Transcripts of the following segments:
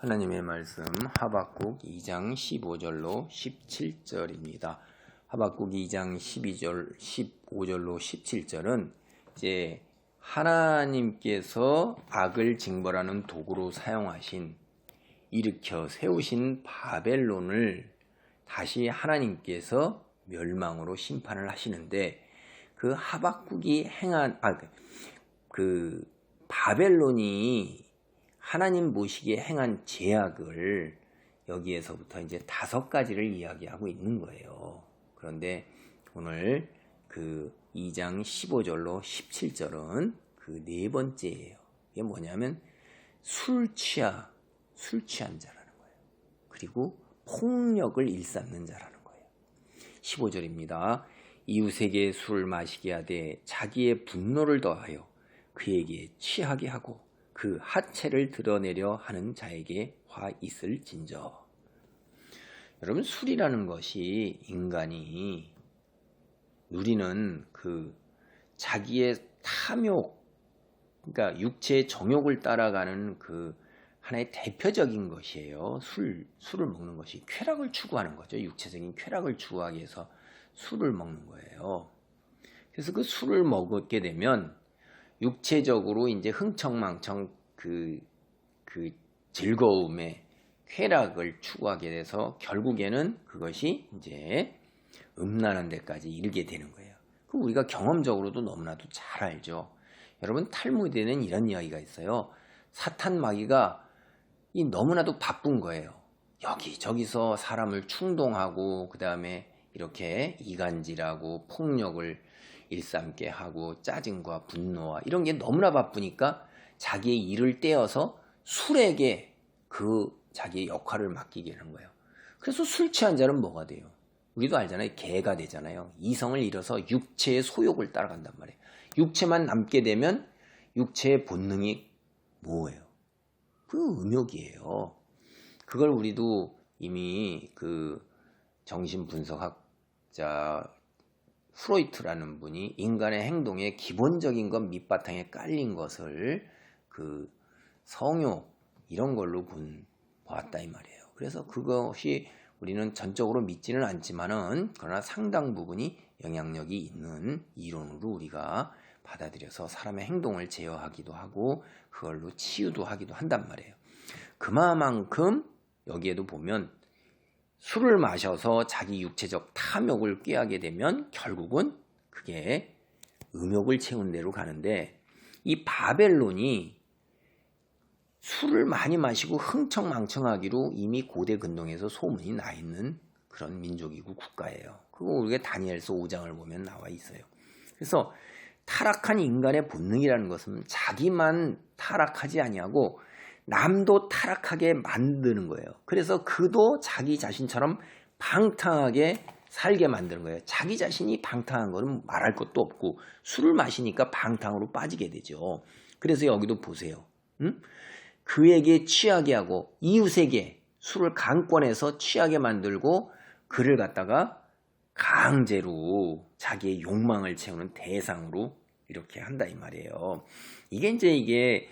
하나님의 말씀 하박국 2장 15절로 17절입니다. 하박국 2장 15절로 17절은 이제 하나님께서 악을 징벌하는 도구로 사용하신 일으켜 세우신 바벨론을 다시 하나님께서 멸망으로 심판을 하시는데 그 하박국이 행한 그 바벨론이 하나님 보시기에 행한 죄악을 여기에서부터 이제 5가지를 이야기하고 있는 거예요. 그런데 오늘 그 2장 15절로 17절은 그 4번째예요. 이게 뭐냐면 술 취한 자라는 거예요. 그리고 폭력을 일삼는 자라는 거예요. 15절입니다. 이웃에게 술을 마시게 하되 자기의 분노를 더하여 그에게 취하게 하고 그 하체를 드러내려 하는 자에게 화 있을진저. 여러분, 술이라는 것이 인간이 누리는 그 자기의 탐욕, 그러니까 육체의 정욕을 따라가는 그 하나의 대표적인 것이에요. 술을 먹는 것이 쾌락을 추구하는 거죠. 육체적인 쾌락을 추구하기 위해서 술을 먹는 거예요. 그래서 그 술을 먹게 되면 육체적으로 이제 흥청망청 그 즐거움에 쾌락을 추구하게 돼서 결국에는 그것이 이제 음란한 데까지 이르게 되는 거예요. 그 우리가 경험적으로도 너무나도 잘 알죠. 여러분, 탈무드에는 이런 이야기가 있어요. 사탄 마귀가 너무나도 바쁜 거예요. 여기저기서 사람을 충동하고 그 다음에 이렇게 이간질하고 폭력을 일삼게 하고 짜증과 분노와 이런 게 너무나 바쁘니까 자기의 일을 떼어서 술에게 그 자기의 역할을 맡기게 하는 거예요. 그래서 술 취한 자는 뭐가 돼요? 우리도 알잖아요. 개가 되잖아요. 이성을 잃어서 육체의 소욕을 따라간단 말이에요. 육체만 남게 되면 육체의 본능이 뭐예요? 그 음욕이에요. 그걸 우리도 이미 그 정신분석학자 프로이트라는 분이 인간의 행동의 기본적인 것 밑바탕에 깔린 것을 그 성욕 이런 걸로 보았다 이 말이에요. 그래서 그것이 우리는 전적으로 믿지는 않지만은 그러나 상당 부분이 영향력이 있는 이론으로 우리가 받아들여서 사람의 행동을 제어하기도 하고 그걸로 치유도 하기도 한단 말이에요. 그만큼 여기에도 보면 술을 마셔서 자기 육체적 탐욕을 꾀하게 되면 결국은 그게 음욕을 채운 데로 가는데 이 바벨론이 술을 많이 마시고 흥청망청하기로 이미 고대 근동에서 소문이 나 있는 그런 민족이고 국가예요. 그거 우리가 다니엘서 5장을 보면 나와 있어요. 그래서 타락한 인간의 본능이라는 것은 자기만 타락하지 아니하고 남도 타락하게 만드는 거예요. 그래서 그도 자기 자신처럼 방탕하게 살게 만드는 거예요. 자기 자신이 방탕한 거는 말할 것도 없고 술을 마시니까 방탕으로 빠지게 되죠. 그래서 여기도 보세요. 그에게 취하게 하고 이웃에게 술을 강권해서 취하게 만들고 그를 갖다가 강제로 자기의 욕망을 채우는 대상으로 이렇게 한다 이 말이에요. 이게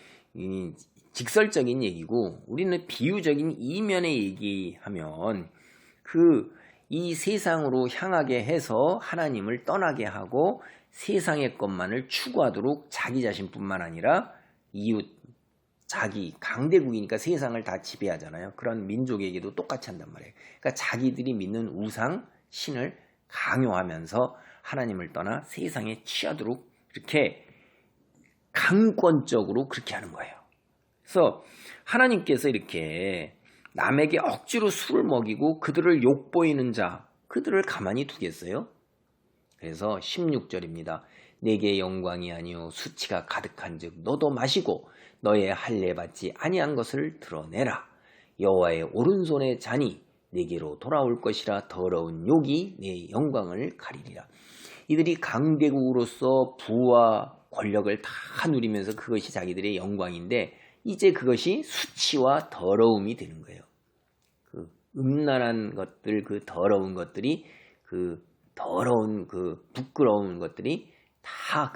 직설적인 얘기고 우리는 비유적인 이면의 얘기하면 이 세상으로 향하게 해서 하나님을 떠나게 하고 세상의 것만을 추구하도록 자기 자신뿐만 아니라 이웃, 자기 강대국이니까 세상을 다 지배하잖아요. 그런 민족에게도 똑같이 한단 말이에요. 그러니까 자기들이 믿는 우상, 신을 강요하면서 하나님을 떠나 세상에 취하도록 이렇게 강권적으로 그렇게 하는 거예요. 그래서 하나님께서 이렇게 남에게 억지로 술을 먹이고 그들을 욕보이는 자, 그들을 가만히 두겠어요? 그래서 16절입니다. 내게 영광이 아니요 수치가 가득한 즉 너도 마시고 너의 할례 받지 아니한 것을 드러내라. 여호와의 오른손의 잔이 내게로 돌아올 것이라 더러운 욕이 내 영광을 가리리라. 이들이 강대국으로서 부와 권력을 다 누리면서 그것이 자기들의 영광인데 이제 그것이 수치와 더러움이 되는 거예요. 그 음란한 것들, 그 더러운 것들이, 그 더러운 그 부끄러운 것들이 다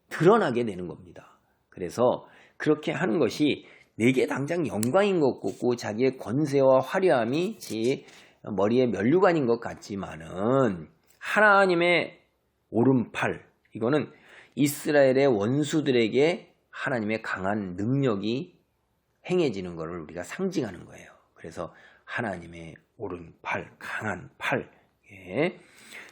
드러나게 되는 겁니다. 그래서 그렇게 하는 것이 내게 당장 영광인 것 같고 자기의 권세와 화려함이 제 머리에 면류관인 것 같지만은 하나님의 오른팔, 이거는 이스라엘의 원수들에게 하나님의 강한 능력이 행해지는 것을 우리가 상징하는 거예요. 그래서 하나님의 오른팔, 강한 팔, 예.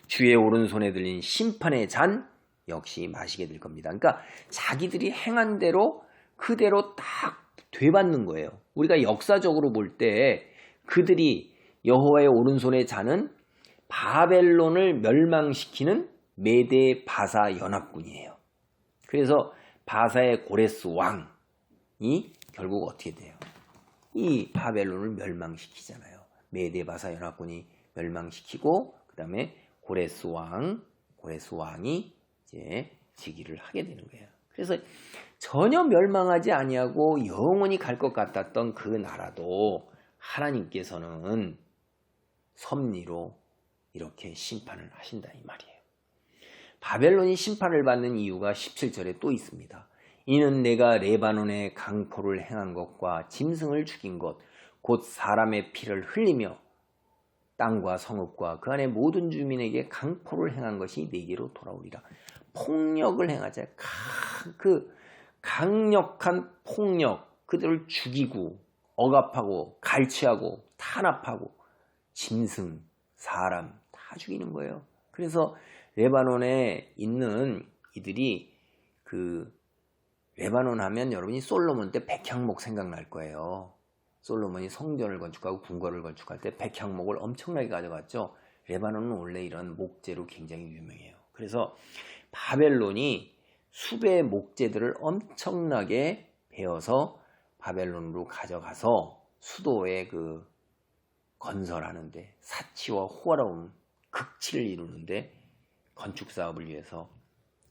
주의 오른손에 들린 심판의 잔 역시 마시게 될 겁니다. 그러니까 자기들이 행한 대로 그대로 딱 되받는 거예요. 우리가 역사적으로 볼 때 그들이 여호와의 오른손의 잔은 바벨론을 멸망시키는 메대 바사 연합군이에요. 그래서 바사의 고레스 왕이 결국 어떻게 돼요? 이 바벨론을 멸망시키잖아요. 메대 바사 연합군이 멸망시키고 그 다음에 고레스 왕이 이제 즉위를 하게 되는 거예요. 그래서 전혀 멸망하지 아니하고 영원히 갈 것 같았던 그 나라도 하나님께서는 섭리로 이렇게 심판을 하신다 이 말이에요. 바벨론이 심판을 받는 이유가 17절에 또 있습니다. 이는 내가 레바논에 강포를 행한 것과 짐승을 죽인 것, 곧 사람의 피를 흘리며 땅과 성읍과 그 안에 모든 주민에게 강포를 행한 것이 내게로 돌아오리라. 폭력을 행하자. 그 강력한 폭력, 그들을 죽이고 억압하고 갈취하고 탄압하고 짐승, 사람 다 죽이는 거예요. 그래서 레바논에 있는 이들이 레바논 하면 여러분이 솔로몬 때 백향목 생각날 거예요. 솔로몬이 성전을 건축하고 궁궐을 건축할 때 백향목을 엄청나게 가져갔죠. 레바논은 원래 이런 목재로 굉장히 유명해요. 그래서 바벨론이 수배의 목재들을 엄청나게 베어서 바벨론으로 가져가서 수도에 건설하는데 사치와 호화로운 극치를 이루는데 건축 사업을 위해서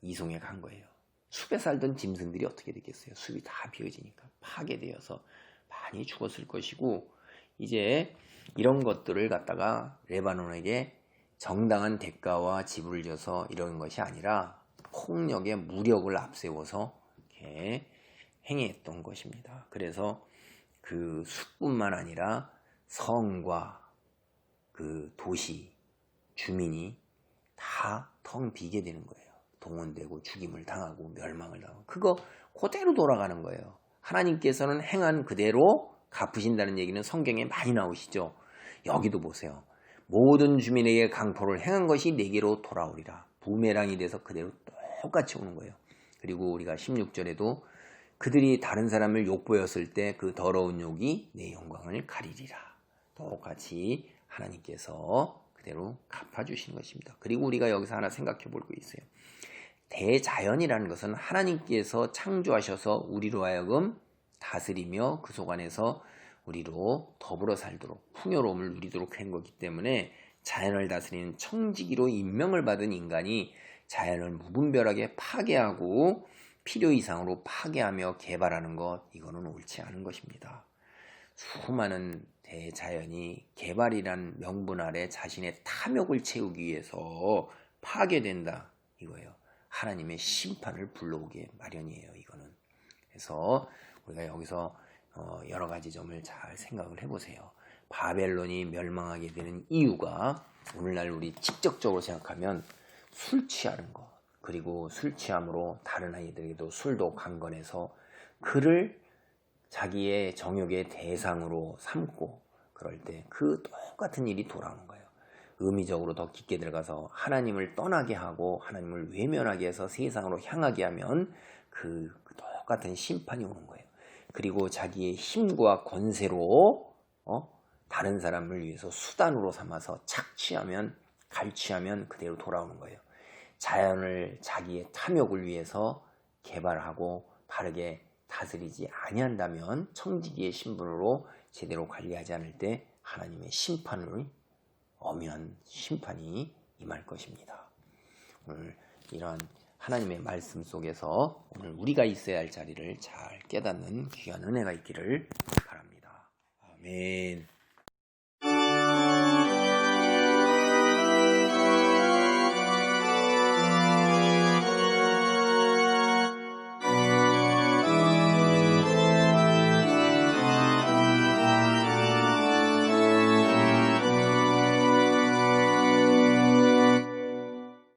이송해 간 거예요. 숲에 살던 짐승들이 어떻게 되겠어요? 숲이 다 비어지니까 파괴되어서 많이 죽었을 것이고, 이제 이런 것들을 갖다가 레바논에게 정당한 대가와 지불을 줘서 이런 것이 아니라 폭력의 무력을 앞세워서 이렇게 행했던 것입니다. 그래서 그 숲뿐만 아니라 성과 그 도시 주민이 다 텅 비게 되는 거예요. 동원되고 죽임을 당하고 멸망을 당하고 그거 그대로 돌아가는 거예요. 하나님께서는 행한 그대로 갚으신다는 얘기는 성경에 많이 나오시죠. 여기도 보세요. 모든 주민에게 강포를 행한 것이 내게로 돌아오리라. 부메랑이 돼서 그대로 똑같이 오는 거예요. 그리고 우리가 16절에도 그들이 다른 사람을 욕보였을 때 그 더러운 욕이 내 영광을 가리리라. 똑같이 하나님께서 그대로 갚아주시는 것입니다. 그리고 우리가 여기서 하나 생각해 볼 거 있어요. 대자연이라는 것은 하나님께서 창조하셔서 우리로 하여금 다스리며 그 속 안에서 우리로 더불어 살도록 풍요로움을 누리도록 한 거기 때문에 자연을 다스리는 청지기로 임명을 받은 인간이 자연을 무분별하게 파괴하고 필요 이상으로 파괴하며 개발하는 것, 이거는 옳지 않은 것입니다. 수많은 대자연이 개발이란 명분 아래 자신의 탐욕을 채우기 위해서 파괴된다 이거예요. 하나님의 심판을 불러오게 마련이에요. 이거는. 그래서 우리가 여기서 여러 가지 점을 잘 생각을 해보세요. 바벨론이 멸망하게 되는 이유가 오늘날 우리 직접적으로 생각하면 술 취하는 것, 그리고 술 취함으로 다른 아이들에게도 술도 강건해서 그를 자기의 정욕의 대상으로 삼고 그럴 때 그 똑같은 일이 돌아오는 거예요. 의미적으로 더 깊게 들어가서 하나님을 떠나게 하고 하나님을 외면하게 해서 세상으로 향하게 하면 그 똑같은 심판이 오는 거예요. 그리고 자기의 힘과 권세로 다른 사람을 위해서 수단으로 삼아서 착취하면 갈취하면 그대로 돌아오는 거예요. 자연을 자기의 탐욕을 위해서 개발하고 바르게 다스리지 아니한다면 청지기의 신분으로 제대로 관리하지 않을 때 하나님의 심판을 엄연한 심판이 임할 것입니다. 오늘 이러한 하나님의 말씀 속에서 오늘 우리가 있어야 할 자리를 잘 깨닫는 귀한 은혜가 있기를 바랍니다. 아멘.